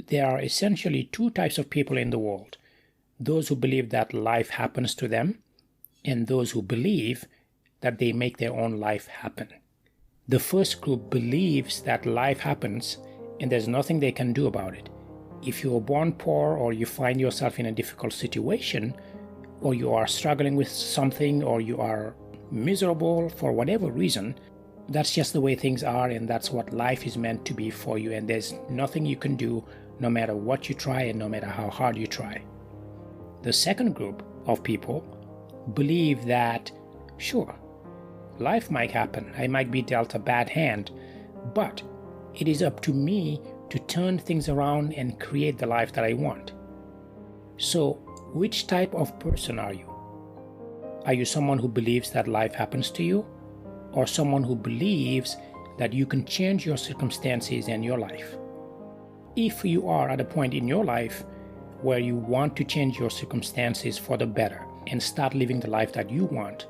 there are essentially two types of people in the world: those who believe that life happens to them, and those who believe that they make their own life happen. The first group believes that life happens and there's nothing they can do about it. If you are born poor, or you find yourself in a difficult situation, or you are struggling with something, or you are miserable for whatever reason, that's just the way things are, and that's what life is meant to be for you, and there's nothing you can do no matter what you try and no matter how hard you try. The second group of people believe that, sure, life might happen, I might be dealt a bad hand, but it is up to me to turn things around and create the life that I want. So, which type of person are you? Are you someone who believes that life happens to you, or someone who believes that you can change your circumstances and your life? If you are at a point in your life where you want to change your circumstances for the better and start living the life that you want,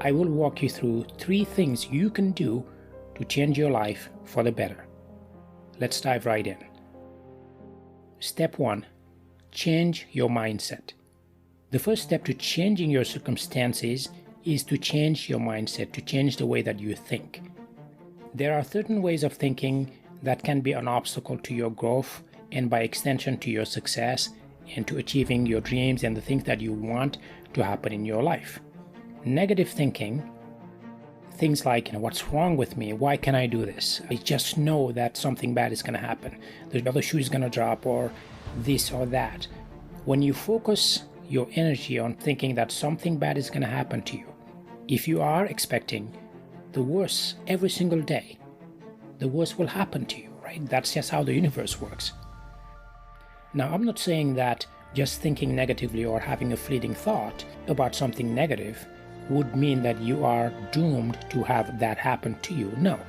I will walk you through 3 things you can do to change your life for the better. Let's dive right in. Step 1, change your mindset. The first step to changing your circumstances is to change your mindset, to change the way that you think. There are certain ways of thinking that can be an obstacle to your growth, and by extension to your success and to achieving your dreams and the things that you want to happen in your life. Negative thinking, things like, what's wrong with me? Why can't I do this? I just know that something bad is going to happen. The other shoe is going to drop, or this or that. When you focus your energy on thinking that something bad is going to happen to you, if you are expecting the worst every single day, the worst will happen to you, right? That's just how the universe works. Now, I'm not saying that just thinking negatively or having a fleeting thought about something negative would mean that you are doomed to have that happen to you. No.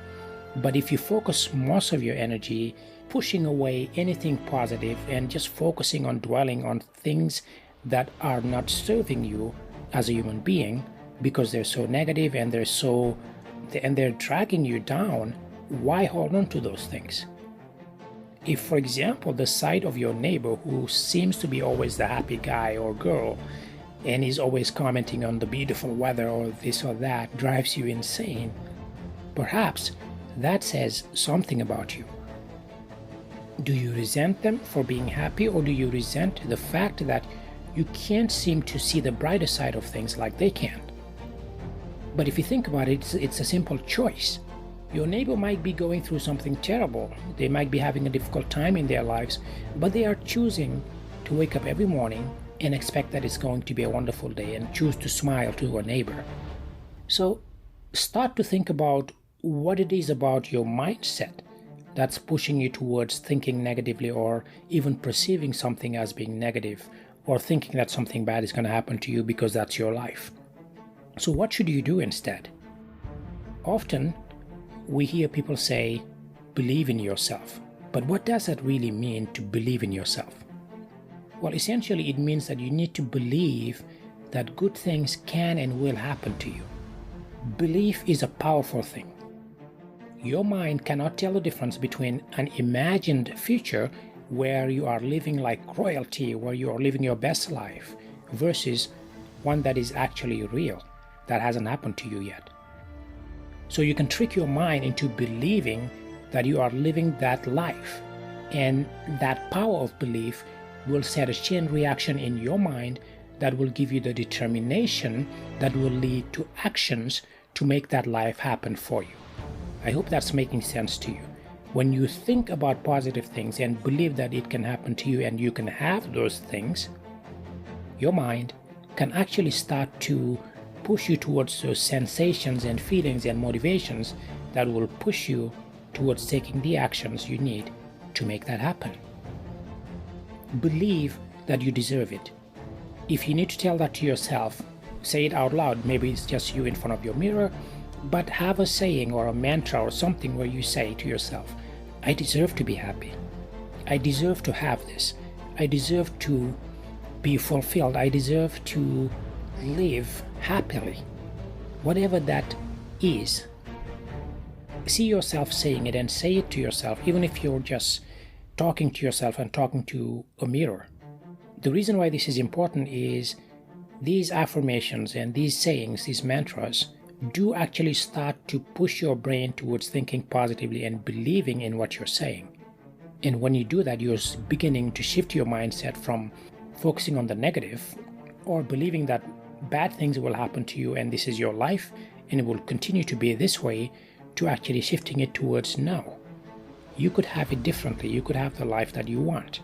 But if you focus most of your energy pushing away anything positive and just focusing on dwelling on things that are not serving you as a human being because they're so negative and they're dragging you down, why hold on to those things? If, for example, the sight of your neighbor who seems to be always the happy guy or girl and is always commenting on the beautiful weather or this or that drives you insane, perhaps that says something about you. Do you resent them for being happy, or do you resent the fact that you can't seem to see the brighter side of things like they can? But if you think about it, it's a simple choice. Your neighbor might be going through something terrible. They might be having a difficult time in their lives, but they are choosing to wake up every morning and expect that it's going to be a wonderful day and choose to smile to a neighbor. So start to think about what it is about your mindset that's pushing you towards thinking negatively, or even perceiving something as being negative, or thinking that something bad is going to happen to you because that's your life. So what should you do instead? Often we hear people say, believe in yourself. But what does that really mean, to believe in yourself? Well, essentially it means that you need to believe that good things can and will happen to you. Belief is a powerful thing. Your mind cannot tell the difference between an imagined future where you are living like royalty, where you are living your best life, versus one that is actually real, that hasn't happened to you yet. So you can trick your mind into believing that you are living that life, and that power of belief will set a chain reaction in your mind that will give you the determination that will lead to actions to make that life happen for you. I hope that's making sense to you. When you think about positive things and believe that it can happen to you and you can have those things, your mind can actually start to push you towards those sensations and feelings and motivations that will push you towards taking the actions you need to make that happen. Believe that you deserve it. If you need to tell that to yourself, say it out loud. Maybe it's just you in front of your mirror, but have a saying or a mantra or something where you say to yourself, I deserve to be happy. I deserve to have this. I deserve to be fulfilled. I deserve to live happily. Whatever that is, see yourself saying it and say it to yourself, even if you're just talking to yourself and talking to a mirror. The reason why this is important is these affirmations and these sayings, these mantras, do actually start to push your brain towards thinking positively and believing in what you're saying. And when you do that, you're beginning to shift your mindset from focusing on the negative or believing that bad things will happen to you and this is your life and it will continue to be this way, to actually shifting it towards no. You could have it differently. You could have the life that you want.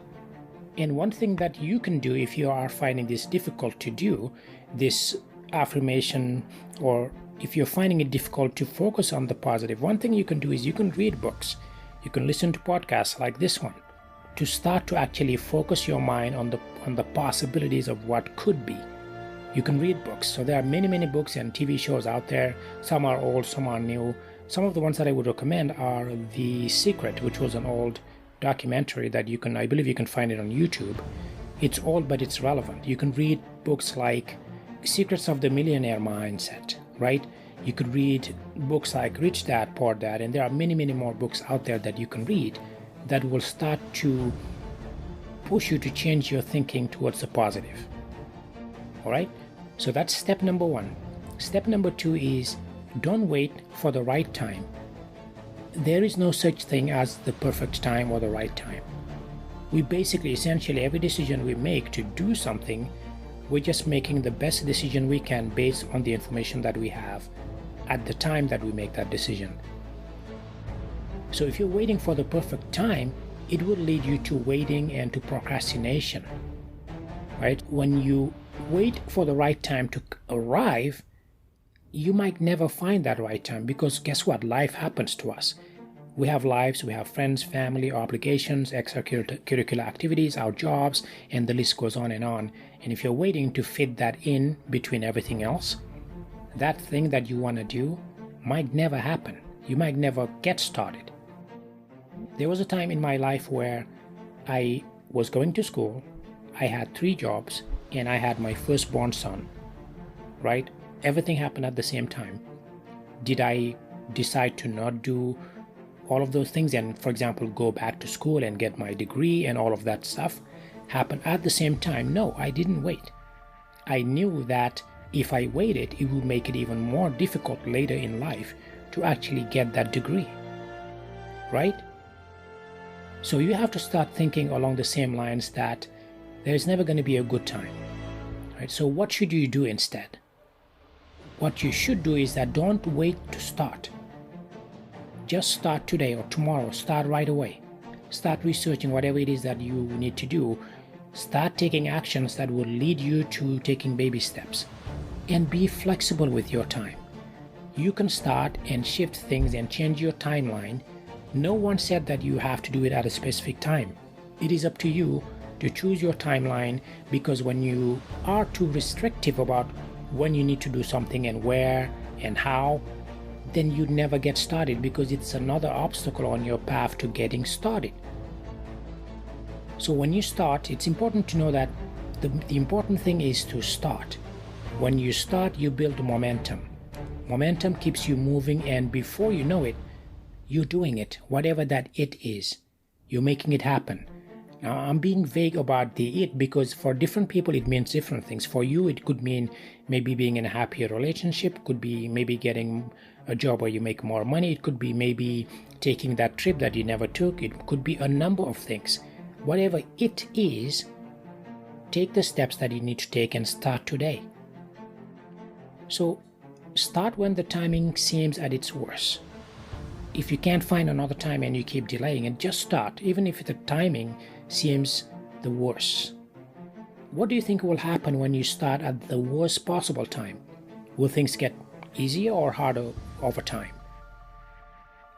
And one thing that you can do if you are finding this difficult to do, this affirmation, or if you're finding it difficult to focus on the positive, one thing you can do is you can read books. You can listen to podcasts like this one to start to actually focus your mind on the possibilities of what could be. You can read books. So there are many books and TV shows out there. Some are old, some are new. Some of the ones that I would recommend are The Secret, which was an old documentary that I believe you can find it on YouTube. It's old, but it's relevant. You can read books like Secrets of the Millionaire Mindset, right? You could read books like Rich Dad, Poor Dad, and there are many more books out there that you can read that will start to push you to change your thinking towards the positive. All right? So that's step number 1. Step number 2 is don't wait for the right time. There is no such thing as the perfect time or the right time. We basically, essentially, every decision we make to do something, we're just making the best decision we can based on the information that we have at the time that we make that decision. So if you're waiting for the perfect time, it will lead you to waiting and to procrastination, right? When you wait for the right time to arrive, you might never find that right time, because guess what? Life happens to us. We have lives, we have friends, family, obligations, extracurricular activities, our jobs, and the list goes on. And if you're waiting to fit that in between everything else, that thing that you want to do might never happen. You might never get started. There was a time in my life where I was going to school, I had 3 jobs, and I had my firstborn son, right? Everything happened at the same time. Did I decide to not do all of those things and, for example, go back to school and get my degree and all of that stuff happen at the same time? No, I didn't wait. I knew that if I waited, it would make it even more difficult later in life to actually get that degree, right? So you have to start thinking along the same lines that there's never going to be a good time, right? So what should you do instead? What you should do is that don't wait to start. Just start today or tomorrow. Start right away. Start researching whatever it is that you need to do. Start taking actions that will lead you to taking baby steps. And be flexible with your time. You can start and shift things and change your timeline. No one said that you have to do it at a specific time. It is up to you to choose your timeline, because when you are too restrictive about when you need to do something and where and how, then you never get started, because it's another obstacle on your path to getting started. So when you start, it's important to know that the important thing is to start. When you start, you build momentum. Momentum keeps you moving, and before you know it, you're doing it, whatever that it is. You're making it happen. Now, I'm being vague about the it because for different people it means different things. For you, it could mean maybe being in a happier relationship, could be maybe getting a job where you make more money, it could be maybe taking that trip that you never took, it could be a number of things. Whatever it is, take the steps that you need to take and start today. So start when the timing seems at its worst. If you can't find another time and you keep delaying it, just start, even if the timing seems the worst. What do you think will happen when you start at the worst possible time? Will things get easier or harder over time?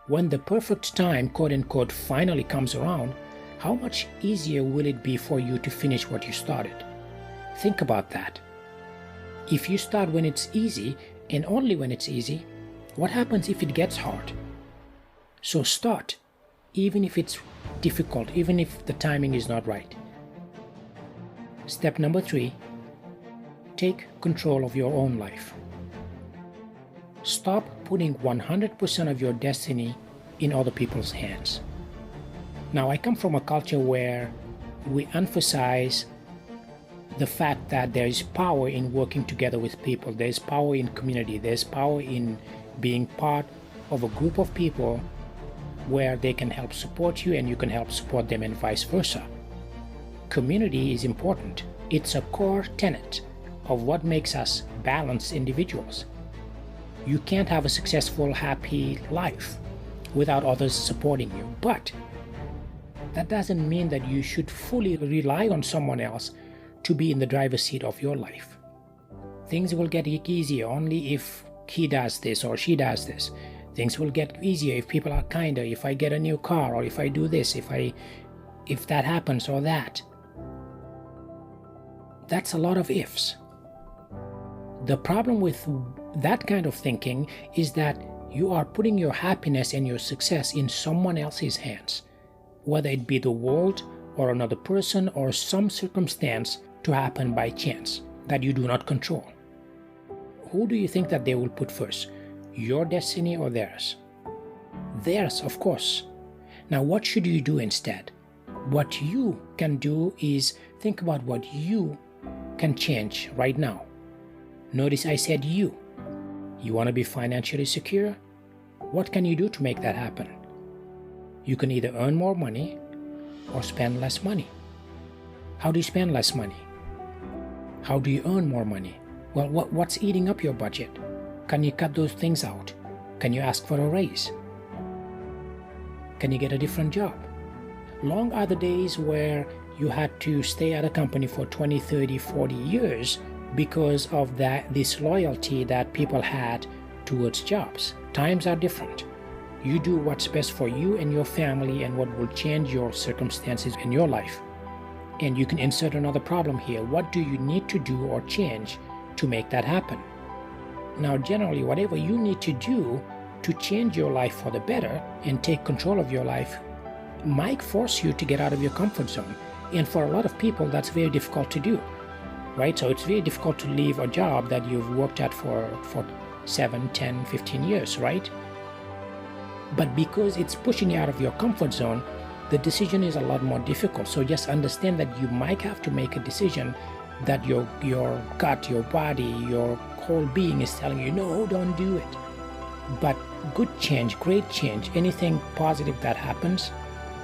When the perfect time, quote unquote, finally comes around, how much easier will it be for you to finish what you started? Think about that. If you start when it's easy and only when it's easy, what happens if it gets hard? So start, even if it's difficult, even if the timing is not right. Step number 3, take control of your own life. Stop putting 100% of your destiny in other people's hands. Now, I come from a culture where we emphasize the fact that there is power in working together with people. There's power in community. There's power in being part of a group of people where they can help support you and you can help support them, and vice versa. Community is important. It's a core tenet of what makes us balanced individuals. You can't have a successful, happy life without others supporting you. But that doesn't mean that you should fully rely on someone else to be in the driver's seat of your life. Things will get easier only if he does this or she does this. Things will get easier if people are kinder, if I get a new car, or if I do this, if that happens or that. That's a lot of ifs. The problem with that kind of thinking is that you are putting your happiness and your success in someone else's hands, whether it be the world or another person or some circumstance to happen by chance that you do not control. Who do you think that they will put first? Your destiny or theirs? Theirs, of course. Now, what should you do instead? What you can do is think about what you can change right now. Notice I said you. You want to be financially secure? What can you do to make that happen? You can either earn more money or spend less money. How do you spend less money? How do you earn more money? Well, what's eating up your budget? Can you cut those things out? Can you ask for a raise? Can you get a different job? Long are the days where you had to stay at a company for 20, 30, 40 years because of this loyalty that people had towards jobs. Times are different. You do what's best for you and your family and what will change your circumstances in your life. And you can insert another problem here. What do you need to do or change to make that happen? Now, generally, whatever you need to do to change your life for the better and take control of your life might force you to get out of your comfort zone. And for a lot of people, that's very difficult to do, right? So it's very difficult to leave a job that you've worked at for 7, 10, 15 years, right? But because it's pushing you out of your comfort zone, the decision is a lot more difficult. So just understand that you might have to make a decision that your gut, your body, your whole being is telling you, no, don't do it. But good change, great change, anything positive that happens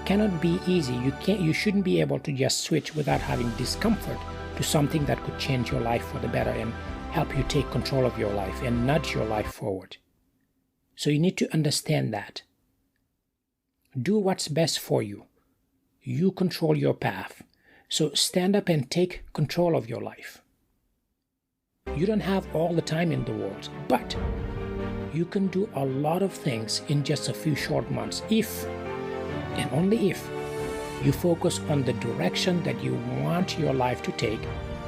cannot be easy. You shouldn't be able to just switch without having discomfort to something that could change your life for the better and help you take control of your life and nudge your life forward. So you need to understand that. Do what's best for you. You control your path. So stand up and take control of your life. You don't have all the time in the world, but you can do a lot of things in just a few short months if, and only if, you focus on the direction that you want your life to take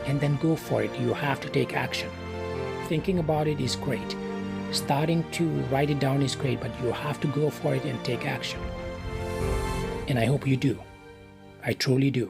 and then go for it. You have to take action. Thinking about it is great. Starting to write it down is great, but you have to go for it and take action. And I hope you do. I truly do.